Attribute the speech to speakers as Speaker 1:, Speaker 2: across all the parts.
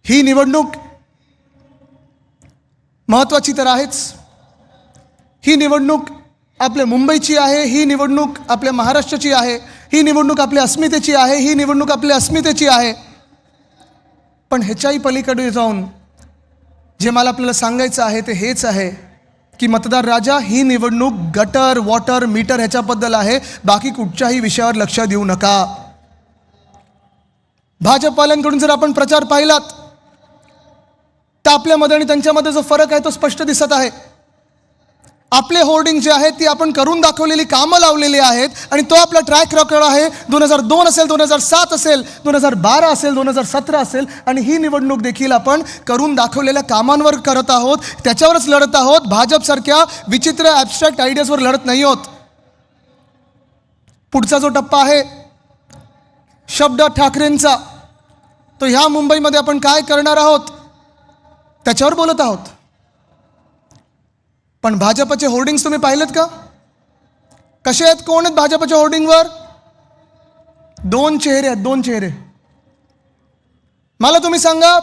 Speaker 1: ही निवडणूक महत्त्वाची तर आहेच. ही निवडणूक आपल्या मुंबईची आहे, ही निवडणूक आपल्या महाराष्ट्राची आहे, ही निवडणूक आपल्या अस्मितेची आहे, ही निवडणूक आपल्या अस्मितेची आहे. पण ह्याच्याही पलीकडे जाऊन जे मला आपल्याला सांगायचं आहे ते हेच आहे की मतदार राजा, ही निवडणूक गटर, वॉटर, मीटर ह्याच्याबद्दल आहे. बाकी कुठच्याही विषयावर लक्ष देऊ नका. भाजपवाल्यांकडून जर आपण प्रचार पाहिलात तर आपल्यामध्ये आणि त्यांच्यामध्ये जो फरक आहे तो स्पष्ट दिसत आहे. आपले होर्डिंग जे आहेत ती आपण करून दाखवलेली कामं लावलेली आहेत आणि तो आपला ट्रॅक रेकॉर्ड आहे. 2002 असेल, 2007 असेल, 2012 असेल, 2017 असेल आणि ही निवडणूक देखील आपण करून दाखवलेल्या कामांवर करत आहोत, त्याच्यावरच लढत आहोत. भाजपसारख्या विचित्र ॲबस्ट्रॅक्ट आयडियाजवर लढत नाही आहोत. पुढचा जो टप्पा आहे शब्द ठाकरेंचा, तो ह्या मुंबईमध्ये आपण काय करणार आहोत त्याच्यावर बोलत आहोत. पण भाजपचे होर्डिंग्स तुम्ही पाहिलेत का? कसे आहेत? कोण आहेत भाजपच्या होर्डिंगवर? 2 चेहरे आहेत, 2 चेहरे. मला तुम्ही सांगा,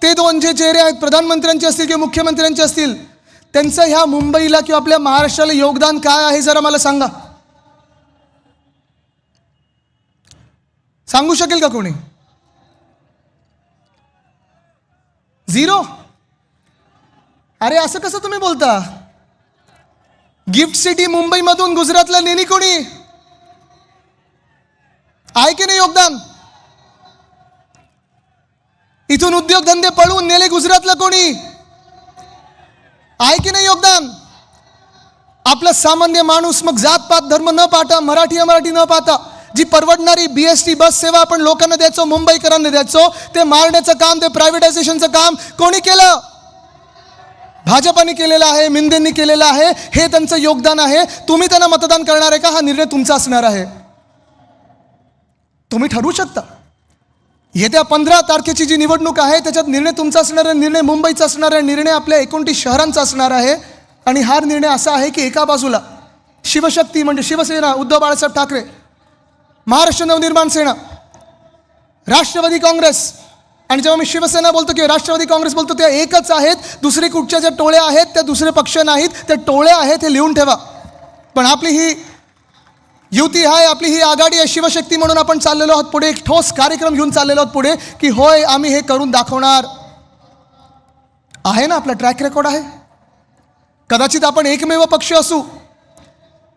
Speaker 1: ते 2 जे चेहरे आहेत, प्रधानमंत्र्यांचे असतील किंवा मुख्यमंत्र्यांचे असतील, त्यांचं ह्या मुंबईला किंवा आपल्या महाराष्ट्राला योगदान काय आहे जरा मला सांगा. सांगू शकेल का कोणी? 0. अरे असं कसं तुम्ही बोलता? गिफ्ट सिटी मुंबईमधून गुजरातला नेली कोणी? आहे की नाही योगदान? इथून उद्योगधंदे पळवून नेले गुजरातला कोणी? आहे की नाही योगदान? आपला सामान्य माणूस, मग जातपात धर्म न पाहता, मराठी अमराठी न पाहता, जी परवडणारी BST बस सेवा आपण लोकांना द्यायचो, मुंबईकरांना द्यायचो, ते मारण्याचं काम, ते प्रायव्हेटायझेशनचं काम कोणी केलं? भाजपाने केलेलं आहे, मिंदेंनी केलेलं आहे. हे त्यांचं योगदान आहे. तुम्ही त्यांना मतदान करणार आहे का? हा निर्णय तुमचा असणार आहे. तुम्ही ठरवू शकता. येत्या 15 तारखेची जी निवडणूक आहे त्याच्यात निर्णय तुमचा असणार आहे, निर्णय मुंबईचा असणार आहे, निर्णय आपल्या 29 शहरांचा असणार आहे. आणि हा निर्णय असा आहे की एका बाजूला शिवशक्ती म्हणजे शिवसेना, उद्धव बाळासाहेब ठाकरे, महाराष्ट्र नवनिर्माण सेना, राष्ट्रवादी काँग्रेस, आणि जेव्हा मी शिवसेना बोलतो किंवा राष्ट्रवादी काँग्रेस बोलतो त्या एकच आहेत. दुसरी कुठच्या ज्या टोळ्या आहेत त्या दुसरे पक्ष नाहीत, त्या टोळ्या आहेत, हे लिहून ठेवा. पण आपली ही युती आहे, आपली ही आघाडी आहे, शिवशक्ती म्हणून आपण चाललेलो आहोत पुढे. एक ठोस कार्यक्रम घेऊन चाललेलो आहोत पुढे की होय आम्ही हे करून दाखवणार. आहे ना, आपला ट्रॅक रेकॉर्ड आहे. कदाचित आपण एकमेव पक्ष असू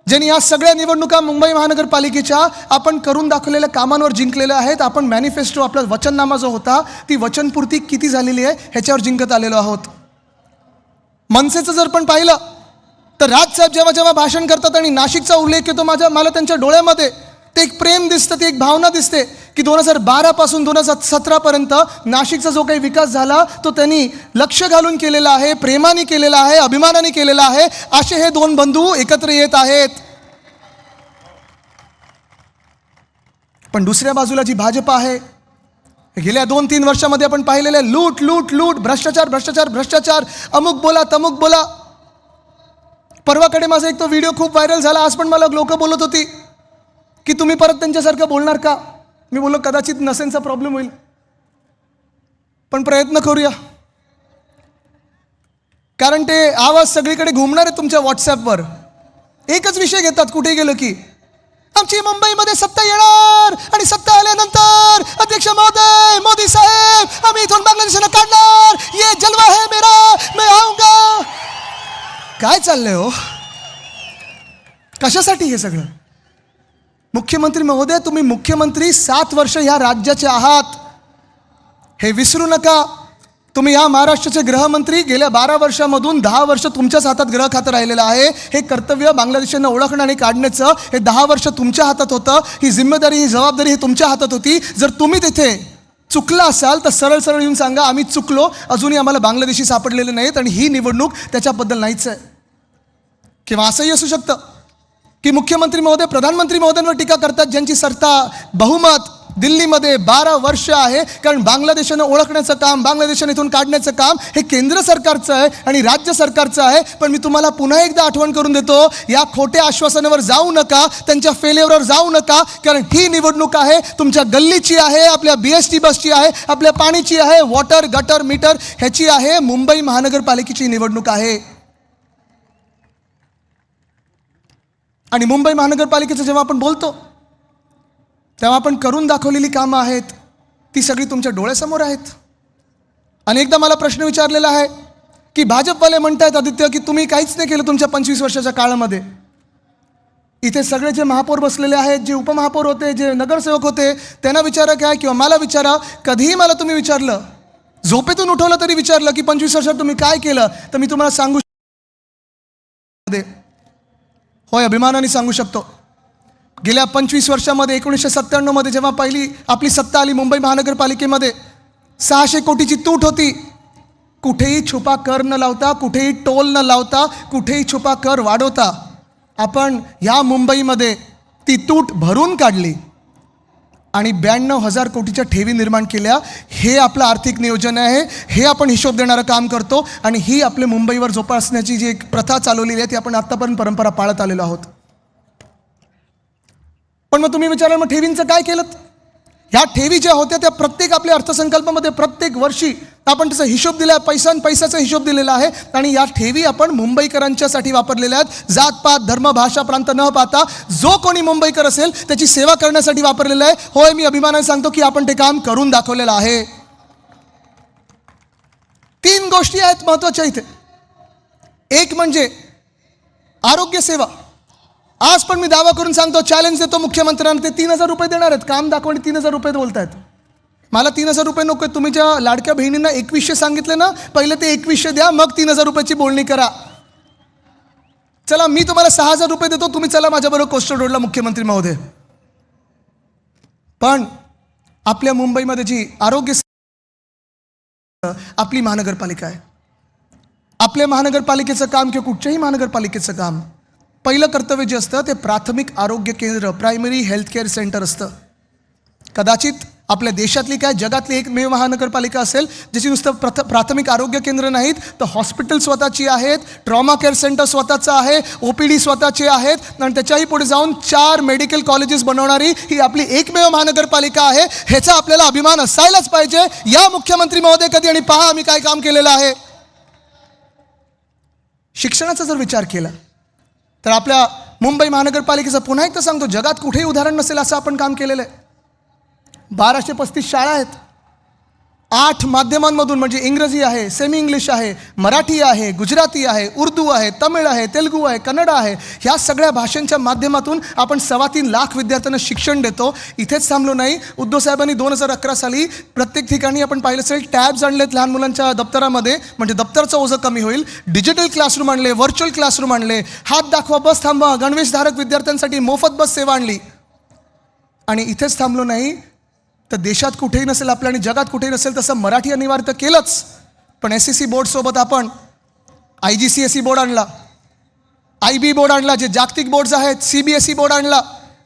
Speaker 1: ज्यांनी या सगळ्या निवडणुका मुंबई महानगरपालिकेच्या आपण करून दाखवलेल्या कामांवर जिंकलेल्या आहेत. आपण मॅनिफेस्टो, आपला वचननामा जो होता, ती वचनपूर्ती किती झालेली आहे ह्याच्यावर जिंकत आलेलो आहोत. मनसेचं जर पण पाहिलं तर राजसाहेब जेव्हा जेव्हा भाषण करतात आणि नाशिकचा उल्लेख येतो, मला त्यांच्या डोळ्यामध्ये ते एक प्रेम दिसतं, ती एक भावना दिसते की 2012 पासून 2017 पर्यंत नाशिकचा जो काही विकास झाला तो त्यांनी लक्ष घालून केलेला आहे, प्रेमाने केलेला आहे, अभिमानाने केलेला आहे. असे हे 2 बंधू एकत्र येत आहेत. पण दुसऱ्या बाजूला जी भाजप आहे, गेल्या 2-3 वर्षामध्ये आपण पाहिलेले लूट लूट लूट, भ्रष्टाचार भ्रष्टाचार भ्रष्टाचार, अमुक बोला तमुक बोला. परवाकडे माझा एक तो व्हिडिओ खूप व्हायरल झाला. आज पण मला लोक बोलत होती की तुम्ही परत त्यांच्यासारखं बोलणार का? मी बोललो कदाचित नसेनचा प्रॉब्लेम होईल, पण प्रयत्न करूया. कारण ते आवाज सगळीकडे घुमणार आहे तुमच्या व्हॉट्सॲपवर. एकच विषय घेतात कुठे गेलो की आमची मुंबईमध्ये सत्ता येणार आणि सत्ता आल्यानंतर अध्यक्ष महोदय, मोदी साहेब, आम्ही इथून बांगलादेशाला काढणार, ये जलवा है मेरा, मैं आऊंगा. काय चाललंय हो? कशासाठी हे सगळं? मुख्यमंत्री महोदय, तुम्ही मुख्यमंत्री 7 वर्ष ह्या राज्याचे आहात, हे विसरू नका. तुम्ही या महाराष्ट्राचे गृहमंत्री, गेल्या 12 वर्षामधून 10 वर्ष तुमच्याच हातात गृह खातं राहिलेलं आहे. हे कर्तव्य बांगलादेशांना ओळखणं आणि काढण्याचं हे 10 वर्ष तुमच्या हातात होतं. ही जिम्मेदारी, ही जबाबदारी ही तुमच्या हातात होती. जर तुम्ही तिथे चुकला असाल तर सरळ सरळ येऊन सांगा आम्ही चुकलो, अजूनही आम्हाला बांगलादेशी सापडलेले नाहीत आणि ही निवडणूक त्याच्याबद्दल नाहीच आहे. किंवा असंही असू शकतं की मुख्यमंत्री महोदय प्रधानमंत्री महोदयांवर टीका करतात ज्यांची सत्ता, बहुमत दिल्लीमध्ये 12 वर्ष आहे, कारण बांगलादेशानं ओळखण्याचं काम, बांगलादेशाने इथून काढण्याचं काम हे केंद्र सरकारचं आहे आणि राज्य सरकारचं आहे. पण मी तुम्हाला पुन्हा एकदा आठवण करून देतो, या खोट्या आश्वासनावर जाऊ नका, त्यांच्या फेल्युअरवर जाऊ नका, कारण ही निवडणूक आहे तुमच्या गल्लीची आहे, आपल्या BST बसची आहे, आपल्या पाणीची आहे, वॉटर गटर मीटर ह्याची आहे, मुंबई महानगरपालिकेची निवडणूक आहे. आणि मुंबई महानगरपालिकेचं जेव्हा आपण बोलतो तेव्हा आपण करून दाखवलेली कामं आहेत ती सगळी तुमच्या डोळ्यासमोर आहेत. अनेकदा मला प्रश्न विचारलेला आहे की भाजपवाले म्हणतायत आदित्य की तुम्ही काहीच नाही केलं तुमच्या 25 वर्षाच्या काळामध्ये. इथे सगळे जे महापौर बसलेले आहेत, जे उपमहापौर होते, जे नगरसेवक होते, त्यांना विचारा काय किंवा मला विचारा, कधीही मला तुम्ही विचारलं, झोपेतून उठवलं तरी विचारलं की 25 वर्षात तुम्ही काय केलं, तर मी तुम्हाला सांगू होय अभिमानाने सांगू शकतो. गेल्या 25 वर्षामध्ये 1997 मध्ये जेव्हा पहिली आपली सत्ता आली मुंबई महानगरपालिकेमध्ये, 600 कोटीची तूट होती. कुठेही छुपा कर न लावता, कुठेही टोल न लावता, कुठेही छुपा कर वाढवता आपण या मुंबईमध्ये ती तूट भरून काढली आणि 92,000 कोटीच्या ठेवी निर्माण केल्या. हे आपलं आर्थिक नियोजन आहे, हे आपण हिशोब देणारं काम करतो आणि ही आपल्या मुंबईवर जोपासण्याची जी एक प्रथा चालवलेली आहे ती आपण आत्तापर्यंत परंपरा पाळत आलेलो आहोत. पण मग तुम्ही विचाराल मग ठेवींचं काय केलं? ह्या ठेवी ज्या होत्या त्या प्रत्येक आपल्या अर्थसंकल्पामध्ये प्रत्येक वर्षी आपण त्याचा हिशोब दिला आहे, पैशाचा हिशोब दिलेला आहे आणि या ठेवी आपण मुंबईकरांच्यासाठी वापरलेल्या आहेत. जातपात धर्म भाषा प्रांत न पाहता जो कोणी मुंबईकर असेल त्याची सेवा करण्यासाठी वापरलेलं आहे. होय मी अभिमानाने सांगतो की आपण ते काम करून दाखवलेलं आहे. 3 गोष्टी आहेत महत्त्वाच्या इथे. एक म्हणजे आरोग्य सेवा. आज पण मी दावा करून सांगतो, चॅलेंज देतो मुख्यमंत्र्यांना, ते 3,000 रुपये देणार आहेत. काम दाखवणे 3,000 रुपये बोलतायत. मला 3,000 रुपये नको आहेत. तुम्ही ज्या लाडक्या बहिणींना 2100 सांगितले ना, पहिले ते 2100 द्या, मग 3,000 रुपयाची बोलणी करा. चला मी तुम्हाला 6,000 रुपये देतो, तुम्ही चला माझ्याबरोबर कोस्टल रोडला मुख्यमंत्री महोदय. पण आपल्या मुंबईमध्ये जी आरोग्य आपली महानगरपालिका आहे, आपल्या महानगरपालिकेचं काम किंवा कुठच्याही महानगरपालिकेचं काम, पहिलं कर्तव्य जे असतं ते प्राथमिक आरोग्य केंद्र, प्रायमरी हेल्थ केअर सेंटर असतं. कदाचित आपल्या देशातली काय जगातली एकमेव महानगरपालिका असेल ज्याची नुसतं प्राथमिक आरोग्य केंद्र नाहीत तर हॉस्पिटल स्वतःची आहेत, ट्रॉमा केअर सेंटर स्वतःचं आहे, OPD स्वतःचे आहेत आणि त्याच्याही पुढे जाऊन 4 मेडिकल कॉलेजेस बनवणारी ही आपली एकमेव महानगरपालिका आहे. ह्याचा आपल्याला अभिमान असायलाच पाहिजे. या मुख्यमंत्री महोदय कधी आणि पहा आम्ही काय काम केलेलं आहे. शिक्षणाचा जर विचार केला तर आपल्या मुंबई महानगरपालिकेचं पुन्हा एकदा सांगतो, जगात कुठेही उदाहरण नसेल असं आपण काम केलेलं आहे. 1235 शाळा आहेत. 8 माध्यमांमधून म्हणजे इंग्रजी आहे, सेमी इंग्लिश आहे, मराठी आहे, गुजराती आहे, उर्दू आहे, तमिळ आहे, तेलुगू आहे, कन्नड आहे, ह्या सगळ्या भाषांच्या माध्यमातून आपण 3.25 लाख विद्यार्थ्यांना शिक्षण देतो. इथेच थांबलो नाही. उद्धव साहेबांनी 2011 साली प्रत्येक ठिकाणी आपण पाहिलं असेल टॅब्स आणलेत लहान मुलांच्या दप्तरामध्ये, म्हणजे दप्तरचं ओझं कमी होईल. डिजिटल क्लासरूम आणले, व्हर्च्युअल क्लासरूम आणले, हात दाखवा बस थांबवा, गणवेशधारक विद्यार्थ्यांसाठी मोफत बस सेवा आणली. आणि इथेच थांबलो नाही तर देशात कुठेही नसेल आपल्या आणि जगात कुठेही नसेल तसं मराठी अनिवार्य तर केलंच, पण SSC बोर्डसोबत आपण IGCSE बोर्ड आणला, IB बोर्ड आणला, जे जागतिक बोर्ड्स आहेत, CBSE बोर्ड आणला,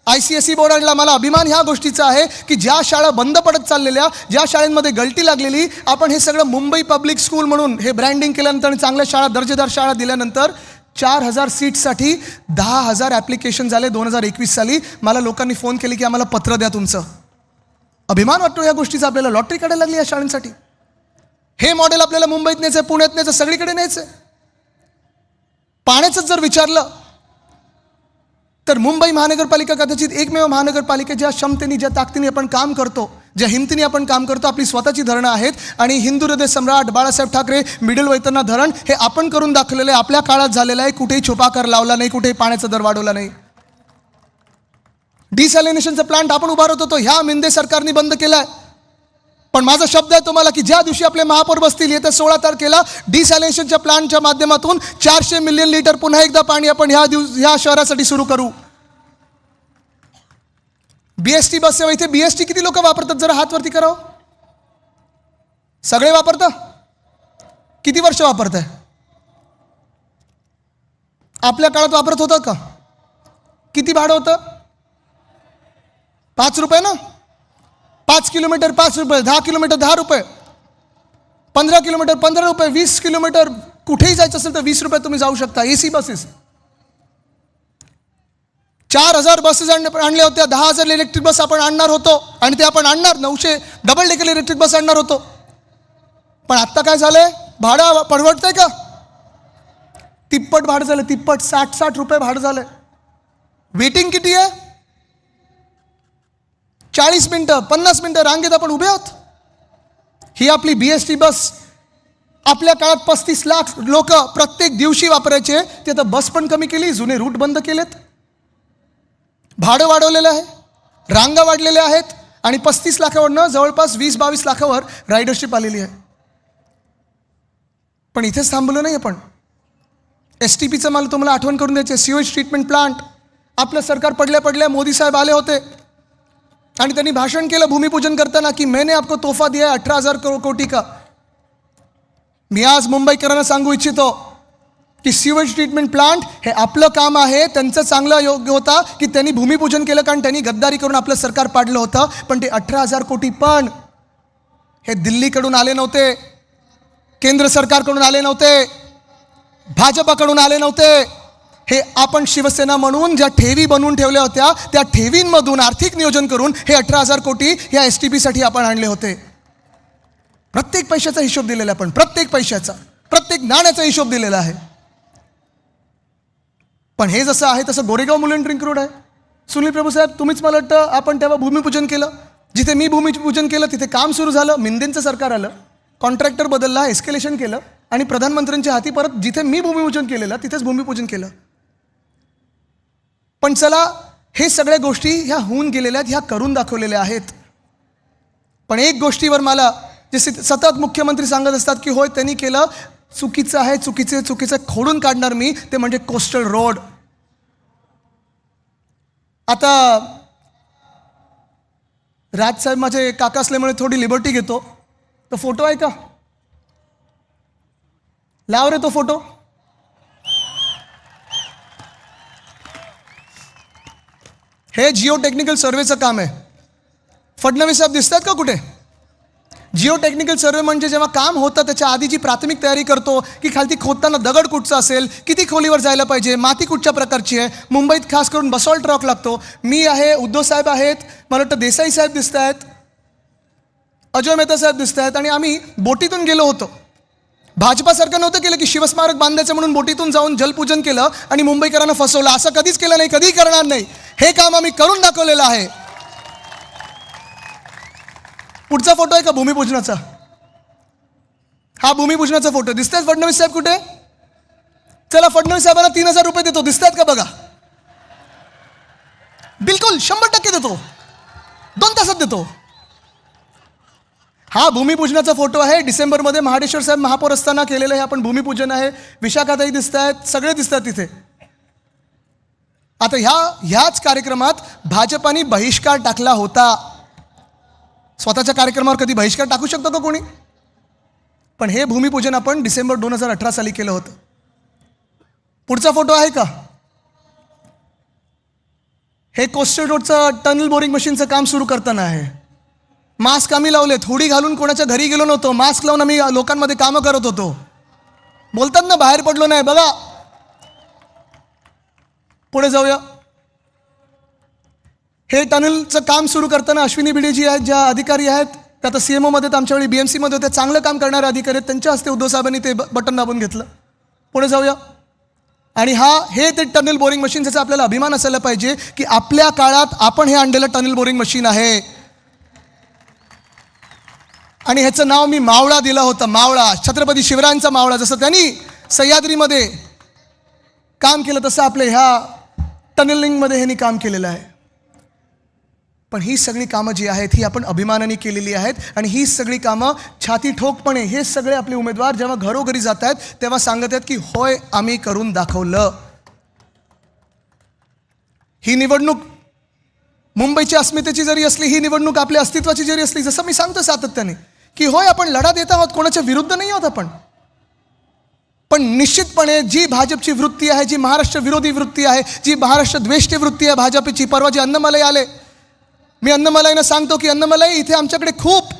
Speaker 1: ICSE बोर्ड आणला. मला अभिमान ह्या गोष्टीचा आहे की ज्या शाळा बंद पडत चाललेल्या, ज्या शाळांमध्ये गळती लागलेली, आपण हे सगळं मुंबई पब्लिक स्कूल म्हणून हे ब्रँडिंग केल्यानंतर आणि चांगल्या शाळा, दर्जेदार शाळा दिल्यानंतर 4,000 सीट्ससाठी 10,000 ॲप्लिकेशन झाले 2021 साली. मला लोकांनी फोन केले की आम्हाला पत्र द्या तुमचं. अभिमान वाटतो या गोष्टीचा. आपल्याला लॉटरी काढायला लागली या शाळांसाठी. हे मॉडेल आपल्याला मुंबईत न्यायचं आहे, पुण्यात न्यायचं, सगळीकडे न्यायचं आहे. पाण्याचंच जर विचारलं तर मुंबई महानगरपालिका कदाचित एकमेव महानगरपालिका ज्या क्षमतेने, ज्या ताकदीने आपण काम करतो, ज्या हिमतीने आपण काम करतो. आपली स्वतःची धरणं आहेत आणि हिंदू हृदय सम्राट बाळासाहेब ठाकरे मिडल वैतरणा धरण हे आपण करून दाखवलेलं आहे. आपल्या काळात झालेलं आहे. कुठेही छुपाकर लावला नाही, कुठेही पाण्याचा दर वाढवला नाही. डिसॅलिनेशनचा प्लांट आपण उभारत होतो, ह्या मिंदे सरकारने बंद केलाय. पण माझा शब्द आहे तुम्हाला की ज्या दिवशी आपले महापौर बसतील येत्या 16 तारखेला डिसॅलिनेशनच्या प्लांटच्या माध्यमातून 400 मिलियन लिटर पुन्हा एकदा पाणी आपण ह्या शहरासाठी सुरू करू. BST बस सेवा, इथे BST किती लोक वापरतात जरा हात वरती करावं. सगळे वापरता? किती वर्ष वापरताय? आपल्या काळात वापरत होतं का? किती भाडं होतं? 5 रुपये ना. 5 किलोमीटर 5 रुपये, 10 किलोमीटर 10 रुपये, 15 किलोमीटर 15 रुपये, 20 किलोमीटर कुठेही जायचं असेल तर 20 रुपये तुम्ही जाऊ शकता. AC बसेस 4,000 बसेस आणल्या होत्या. 10,000 इलेक्ट्रिक बस आपण आणणार होतो आणि ते आपण आणणार. 900 डबल डेकर इलेक्ट्रिक बस आणणार होतो. पण आत्ता काय झालंय? भाडं परवडतंय का? तिप्पट भाडं झालं. तिप्पट 60 रुपये भाडं झालंय. वेटिंग किती आहे? 40 मिनिटं 50 मिनिटं रांगेत आपण उभे आहोत. ही आपली BST बस आपल्या काळात 35 लाख लोक प्रत्येक दिवशी वापरायचे. ते आता बस पण कमी केली, जुने रूट बंद केलेत, भाडं वाढवलेलं आहे, रांगा वाढलेल्या आहेत आणि 35 लाखावरनं जवळपास 20-22 लाखावर रायडरशिप आलेली आहे. पण इथेच थांबलो नाही आपण. STPचं मला तुम्हाला आठवण करून द्यायचे. सिवेज ट्रीटमेंट प्लांट आपलं सरकार पडल्या मोदी साहेब आले होते आणि त्यांनी भाषण केलं भूमिपूजन करताना की मैंने आपको तोहफा दिया 18,000 कोटी का. मी आज मुंबईकरांना सांगू इच्छितो की सिवेज ट्रीटमेंट प्लांट हे आपलं काम आहे. त्यांचं चांगलं योग्य होता की त्यांनी भूमिपूजन केलं, कारण त्यांनी गद्दारी करून आपलं सरकार पाडलं होतं. पण ते 18,000 कोटी पण हे दिल्लीकडून आले नव्हते, केंद्र सरकारकडून आले नव्हते, भाजपाकडून आले नव्हते. हे आपण शिवसेना म्हणून ज्या ठेवी बनवून ठेवल्या होत्या त्या ठेवींमधून आर्थिक नियोजन करून हे 18,000 कोटी या STPसाठी आपण आणले होते. प्रत्येक पैशाचा हिशोब दिलेला आपण, प्रत्येक पैशाचा, प्रत्येक नाण्याचा हिशोब दिलेला आहे. पण हे जसं आहे तसं गोरेगाव मुलुंड रिंग रोड आहे. सुनील प्रभू साहेब, तुम्हीच मला वाटतं आपण तेव्हा भूमिपूजन केलं. जिथे मी भूमिपूजन केलं तिथे काम सुरू झालं. मिंदेंचं सरकार आलं, कॉन्ट्रॅक्टर बदलला, एस्केलेशन केलं आणि प्रधानमंत्र्यांच्या हाती परत जिथे मी भूमिपूजन केलेलं तिथेच भूमिपूजन केलं. पण चला, हे सगळ्या गोष्टी ह्या होऊन गेलेल्या आहेत, ह्या करून दाखवलेल्या आहेत. पण एक गोष्टीवर मला जे सतत मुख्यमंत्री सांगत असतात की होय त्यांनी केलं, चुकीचं आहे, चुकीचं खोडून काढणार मी, ते म्हणजे कोस्टल रोड. आता राजसाहेब माझे काका असल्यामुळे थोडी लिबर्टी घेतो. तो फोटो आहे का? लाव रे तो फोटो. हे जिओ टेक्निकल सर्वेचं काम आहे. फडणवीस साहेब दिसतात का कुठे? जिओ टेक्निकल सर्वे म्हणजे जेव्हा काम होतं त्याच्या आधी जी प्राथमिक तयारी करतो की खालती खोदताना दगड कुठचा असेल, किती खोलीवर जायला पाहिजे, माती कुठच्या प्रकारची आहे. मुंबईत खास करून बसॉल्ट रॉक लागतो. मी आहे, उद्धव साहेब आहेत, मला वाटतं देसाई साहेब दिसत आहेत, अजय मेहता साहेब दिसत आहेत आणि आम्ही बोटीतून गेलो होतो. भाजपासारखं नव्हतं केलं की शिवस्मारक बांधायचं म्हणून बोटीतून जाऊन जलपूजन केलं आणि मुंबईकरांना फसवलं. असं कधीच केलं नाही, कधीही करणार नाही. हे काम आम्ही करून दाखवलेलं आहे. पुढचा फोटो आहे का भूमिपूजनाचा? हा भूमिपूजनाचा फोटो. दिसतात फडणवीस साहेब कुठे? चला, फडणवीस साहेबांना 3,000 रुपये देतो. दिसतात का बघा? बिलकुल 100% देतो, 2 तासात देतो. हा भूमिपूजनाचा फोटो आहे. डिसेंबरमध्ये महाडेश्वर साहेब महापौर असताना केलेलं हे आपण भूमिपूजन आहे. विशाखाताई दिसत आहेत, सगळे दिसतात तिथे. आता ह्याच कार्यक्रमात भाजपाने बहिष्कार टाकला होता. स्वतःच्या कार्यक्रमावर कधी बहिष्कार टाकू शकतो का कोणी? पण हे भूमिपूजन आपण डिसेंबर 2018 साली केलं होतं. पुढचा फोटो आहे का? हे कोस्टल रोडचं टनल बोरिंग मशीनचं काम सुरू करताना आहे. मास्क आम्ही लावलेत, हुडी घालून कोणाच्या घरी गेलो नव्हतो, मास्क लावून आम्ही लोकांमध्ये कामं करत होतो. बोलतात ना बाहेर पडलो नाही. बघा पुढे जाऊया. हे टनलचं काम सुरू करताना अश्विनी भिडे जी आहेत, ज्या अधिकारी आहेत त्या आता CMO मध्ये, आमच्या वेळी BMC मध्ये होते, चांगलं काम करणारे अधिकारी आहेत, त्यांच्या हस्ते उद्धव साहेबांनी ते बटन दाबून घेतलं. पुढे जाऊया. आणि हे ते टनल बोरिंग मशीन, ज्याचा आपल्याला अभिमान असायला पाहिजे की आपल्या काळात आपण हे आणलेलं टनल बोरिंग मशीन आहे. आणि ह्याचं नाव मी मावळा दिलं होतं. मावळा, छत्रपती शिवरायांचा मावळा. जसं त्यांनी सह्याद्रीमध्ये काम केलं तसं आपल्या ह्या टनलिंगमध्ये ह्यांनी काम केलेलं आहे. पण ही सगळी कामं जी आहेत ही आपण अभिमानाने केलेली आहेत. आणि ही सगळी कामं छाती ठोकपणे हे सगळे आपले उमेदवार जेव्हा घरोघरी जात आहेत तेव्हा सांगत आहेत की होय आम्ही करून दाखवलं. ही निवडणूक मुंबईच्या अस्मितेची जरी असली, ही निवडणूक आपल्या अस्तित्वाची जरी असली, जसं मी सांगतो सातत्याने की होय आपण लढा देत आहोत, कोणाच्या विरुद्ध नाही आहोत आपण. पण निश्चितपणे जी भाजपची वृत्ती आहे, जी महाराष्ट्र विरोधी वृत्ती आहे, जी महाराष्ट्र द्वेष्टी वृत्ती आहे भाजपची, परवा जे अन्नमलई आले मी अन्नमलाईनं सांगतो की अन्नमलाई, इथे आमच्याकडे खूप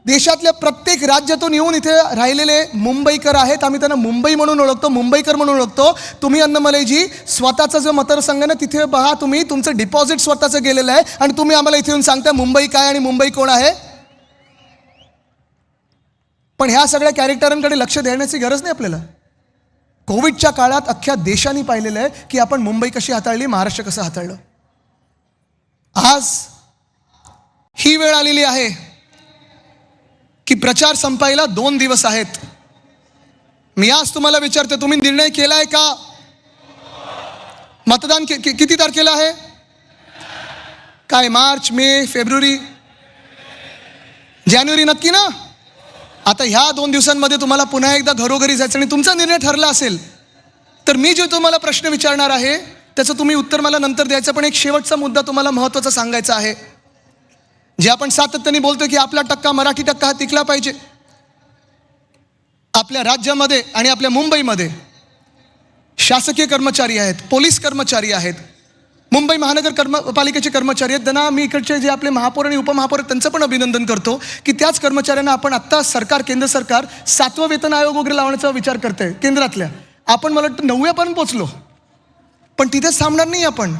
Speaker 1: देशातल्या प्रत्येक राज्यातून येऊन इथे राहिलेले मुंबईकर आहेत. आम्ही त्यांना मुंबई म्हणून ओळखतो, मुंबईकर म्हणून ओळखतो. तुम्ही अन्नमलाईजी स्वतःचा जो मतदारसंघ ना तिथे पहा, तुम्ही तुमचं डिपॉझिट स्वतःचं गेलेलं आहे आणि तुम्ही आम्हाला इथे येऊन सांगता मुंबई काय आणि मुंबई कोण आहे. पण ह्या सगळ्या कॅरेक्टरांकडे लक्ष देण्याची गरज नाही आपल्याला. कोविडच्या काळात अख्ख्या देशाने पाहिलेलं आहे की आपण मुंबई कशी हाताळली, महाराष्ट्र कसं हाताळलं. आज ही वेळ आलेली आहे की प्रचार संपायला 2 दिवस आहेत. मी आज तुम्हाला विचारते, तुम्ही निर्णय केलाय का? मतदान किती तारखेला आहे? काय, मार्च, मे, फेब्रुवारी, जानेवारी? नक्की ना? आता ह्या 2 दिवसांमध्ये तुम्हाला पुन्हा एकदा घरोघरी जायचं आणि तुमचा निर्णय ठरला असेल तर मी जो तुम्हाला प्रश्न विचारणार आहे त्याचं तुम्ही उत्तर मला नंतर द्यायचं. पण एक शेवटचा मुद्दा तुम्हाला महत्त्वाचा सांगायचा आहे. जे आपण सातत्याने बोलतो की आपला टक्का, मराठी टक्का हा टिकला पाहिजे. आपल्या राज्यामध्ये आणि आपल्या मुंबईमध्ये शासकीय कर्मचारी आहेत, पोलीस कर्मचारी आहेत, मुंबई महानगर पालिकेचे कर्मचारी आहेत. त्यांना मी इकडचे जे आपले महापौर आणि उपमहापौर आहेत त्यांचं पण अभिनंदन करतो की त्याच कर्मचाऱ्यांना आपण आत्ता केंद्र सरकार 7वं वेतन आयोग वगैरे लावण्याचा विचार करते केंद्रातल्या. आपण मला वाटतं 9व्यापर्यंत पोचलो. पण तिथेच थांबणार नाही आपण.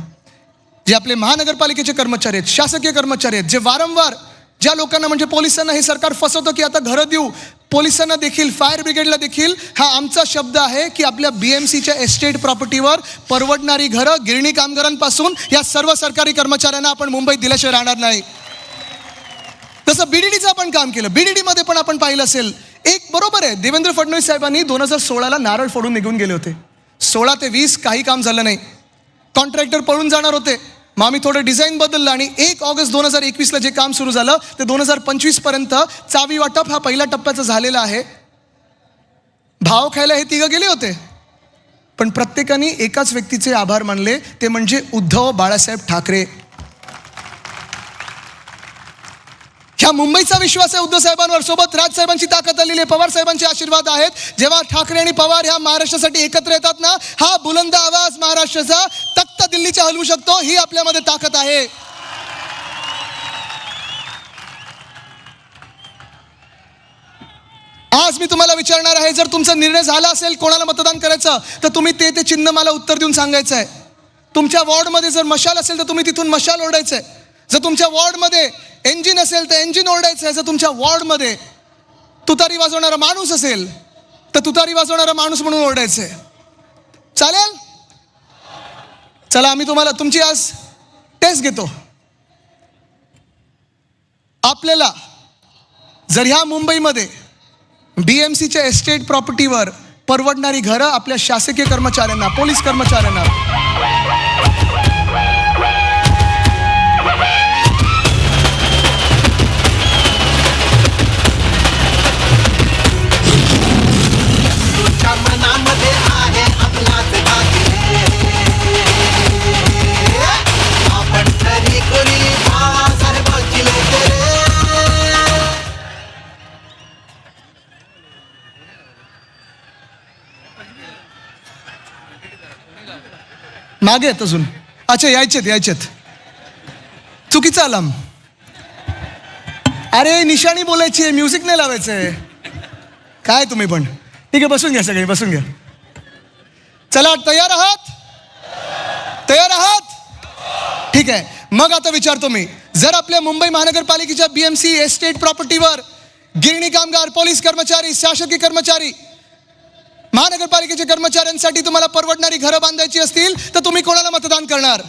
Speaker 1: जे आपले महानगरपालिकेचे कर्मचारी आहेत, शासकीय कर्मचारी आहेत, जे वारंवार ज्या लोकांना म्हणजे पोलिसांना हे सरकार फसवतं की आता घरं देऊ, पोलिसांना देखील, फायर ब्रिगेडला देखील हा आमचा शब्द आहे की आपल्या BMCच्या एस्टेट प्रॉपर्टीवर परवडणारी घरं गिरणी कामगारांपासून या सर्व सरकारी कर्मचाऱ्यांना आपण मुंबईत दिल्याशिवाय राहणार नाही. तसं BDDचं आपण काम केलं. BDDमध्ये पण आपण पाहिलं असेल, एक बरोबर आहे, देवेंद्र फडणवीस साहेबांनी 2016ला नारळ फोडून निघून गेले होते. 16 ते 20 काही काम झालं नाही. कॉन्ट्रॅक्टर पळून जाणार होते. मग आम्ही थोडं डिझाईन बदललं आणि 1 ऑगस्ट 2021ला जे काम सुरू झालं ते 2025पर्यंत चावी वाटप हा पहिल्या टप्प्याचा झालेला आहे. भाव खायला हे 3 गेले होते, पण प्रत्येकाने एकाच व्यक्तीचे आभार मानले, ते म्हणजे उद्धव बाळासाहेब ठाकरे. ह्या मुंबईचा विश्वास आहे उद्धव साहेबांवर. सोबत राज साहेबांची ताकद आलेली आहे, पवार साहेबांचे आशीर्वाद आहेत. जेव्हा ठाकरे आणि पवार ह्या महाराष्ट्रासाठी एकत्र येतात ना, हा बुलंद आवाज महाराष्ट्राचा तख्त दिल्लीच्या हलवू शकतो. ही आपल्यामध्ये ताकद आहे. आज मी तुम्हाला विचारणार आहे, जर तुमचा निर्णय झाला असेल कोणाला मतदान करायचं तर तुम्ही ते चिन्ह मला उत्तर देऊन सांगायचं आहे. तुमच्या वॉर्डमध्ये जर मशाल असेल तर तुम्ही तिथून मशाल ओरडायचं आहे. जर तुमच्या वॉर्डमध्ये इंजिन असेल तर इंजिन ओरडायचं आहे. जर तुमच्या वॉर्डमध्ये तुतारी वाजवणारा माणूस असेल तर तुतारी वाजवणारा माणूस म्हणून ओरडायचं आहे. चालेल? चला, आम्ही तुम्हाला तुमची आज टेस्ट घेतो. आपल्याला जर ह्या मुंबईमध्ये BMCच्या एस्टेट प्रॉपर्टीवर परवडणारी घरं आपल्या शासकीय कर्मचाऱ्यांना, पोलीस कर्मचाऱ्यांना, मागे आहेत अजून. अच्छा, यायचेत. चुकीचा अलार्म. अरे निशाणी बोलायची आहे, म्युझिक नाही लावायचंय. काय तुम्ही पण. ठीक आहे, बसून घ्या, सगळे बसून घ्या. चला, तयार आहात? ठीक आहे. मग आता विचारतो मी, जर आपल्या मुंबई महानगरपालिकेच्या BMC एस्टेट प्रॉपर्टीवर गिरणी कामगार, पोलीस कर्मचारी, शासकीय कर्मचारी, महानगरपालिकेच्या कर्मचाऱ्यांसाठी तुम्हाला परवडणारी घरं बांधायची असतील तर तुम्ही कोणाला मतदान करणार?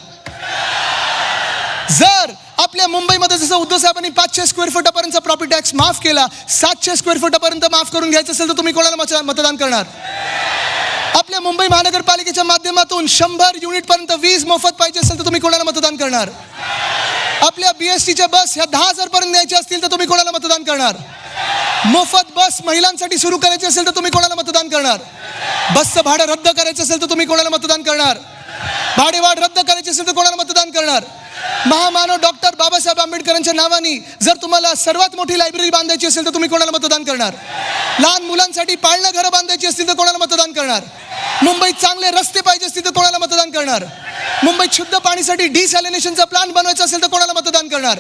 Speaker 1: जर आपल्या मुंबईमध्ये जसं उद्धव साहेबांनी 500 स्क्वेअर फुटापर्यंतचा प्रॉपर्टी टॅक्स माफ केला, 700 स्क्वेअर फुटापर्यंत माफ करून घ्यायचं असेल तर तुम्ही कोणाला मतदान करणार? आपल्या मुंबई महानगरपालिकेच्या माध्यमातून 100 युनिटपर्यंत वीज मोफत पाहिजे असेल तर तुम्ही कोणाला मतदान करणार? आपल्या BSTच्या बस ह्या 10,000 पर्यंत द्यायच्या असतील तर तुम्ही कोणाला मतदान करणार? मोफत बस महिलांसाठी सुरू करायची असेल तर तुम्ही कोणाला मतदान करणार? बसचं भाडं रद्द करायचं असेल तर तुम्ही कोणाला मतदान करणार? भाडेवाढ रद्द करायची असेल तर कोणाला मतदान करणार? महामानव डॉक्टर बाबासाहेब आंबेडकरांच्या नावाने जर तुम्हाला सर्वात मोठी लायब्ररी बांधायची असेल तर तुम्ही कोणाला मतदान करणार? लहान मुलांसाठी पाळणा घरं बांधायची असतील तर कोणाला मतदान करणार? मुंबईत चांगले रस्ते पाहिजे असतील तर कोणाला मतदान करणार? मुंबईत शुद्ध पाणीसाठी डिसॅलिनेशनचा प्लान बनवायचा असेल तर कोणाला मतदान करणार?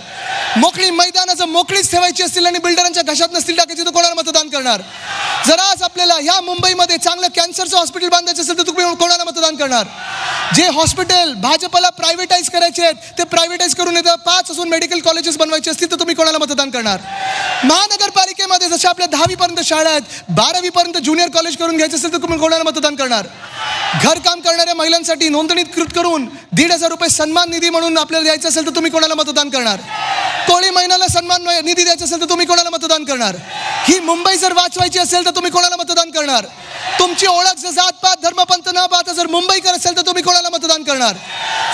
Speaker 1: मोकळी मैदानं जर मोकळीच ठेवायची असतील आणि बिल्डरांच्या घशात नसतील टाकायची तर कोणाला मतदान करणार? जर आज आपल्याला ह्या मुंबईमध्ये चांगलं कॅन्सरचं हॉस्पिटल बांधायचं असेल तर तुम्ही कोणाला मतदान करणार? जे हॉस्पिटल भाजपला प्रायव्हेटाईज करायचे आहेत ते प्रायव्हेटाईज करून येतं 5 अजून मेडिकल कॉलेजेस बनवायचे असतील तर तुम्ही कोणाला मतदान करणार? महानगरपालिकेमध्ये जशा आपल्या 10वी पर्यंत शाळा आहेत 12वी पर्यंत ज्युनियर कॉलेज करून घ्यायचं असेल तर तुम्ही कोणाला मतदान करणार? घरकाम करणाऱ्या महिलांसाठी नोंदणीकृत करून 1,500 रुपये सन्मान निधी म्हणून आपल्याला द्यायचं असेल तर तुम्ही कोणाला मतदान करणार? कोळी महिन्याला सन्मान निधी द्यायचा असेल तर तुम्ही कोणाला मतदान करणार? ही मुंबई जर वाचवायची असेल तर तुम्ही कोणाला मतदान करणार? तुमची ओळख जर जातपात धर्मपंथ न पाहता जर मुंबईकर असेल तर तुम्ही कोणाला मतदान करणार?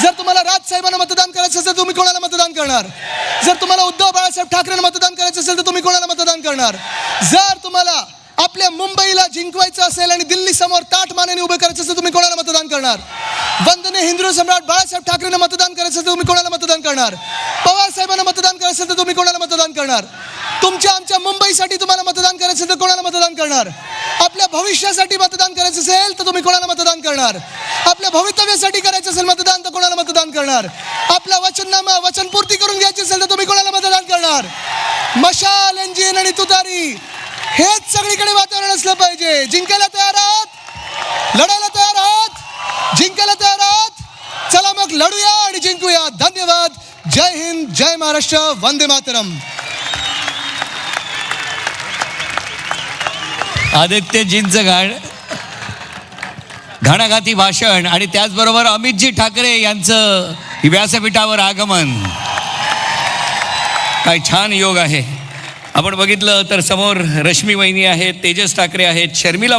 Speaker 1: जर तुम्हाला राजसाहेबांना मतदान करायचं असेल तर तुम्ही कोणाला मतदान करणार? जर तुम्हाला उद्धव बाळासाहेब ठाकरेंना मतदान करायचं असेल तर तुम्ही कोणाला मतदान करणार? जर तुम्हाला आपल्या मुंबईला जिंकवायचं असेल आणि दिल्ली समोर ताठ मानेने उभे करायचं असेल तुम्ही कोणाला मतदान करणार? वंदनीय हिंदू सम्राट बाळासाहेब ठाकरेंना मतदान करायचं असेल तर तुम्ही कोणाला मतदान करणार? पवार साहेबांना मतदान करायचं असेल तर तुम्ही कोणाला मतदान करणार? तुमच्या आमच्या मुंबईसाठी तुम्हाला मतदान करायचं असेल तर कोणाला मतदान करणार? आपल्या भविष्यासाठी मतदान करायचं असेल तर तुम्ही कोणाला मतदान करणार? आपल्या भवितव्यासाठी करायचं असेल मतदान तर कोणाला मतदान करणार? आपला वचननामा वचनपूर्ती करून घ्यायची असेल तर तुम्ही कोणाला मतदान करणार? मशाल इंजिन आणि तुतारी हेच सगळीकडे वातावरण असलं पाहिजे. जिंकायला तयार आहात? लढायला तयार आहात? जिंकायला तयार आहात? चला मग लढूया आणि जिंकूया. धन्यवाद. जय हिंद, जय महाराष्ट्र, वंदे मातरम.
Speaker 2: आदित्यजींचं घणाघाती भाषण आणि त्याचबरोबर अमितजी ठाकरे यांचं व्यासपीठावर आगमन. काय छान योग आहे. आपण बघितलं तर समोर रश्मी वहिनी आहेत, तेजस ठाकरे आहेत, शर्मिला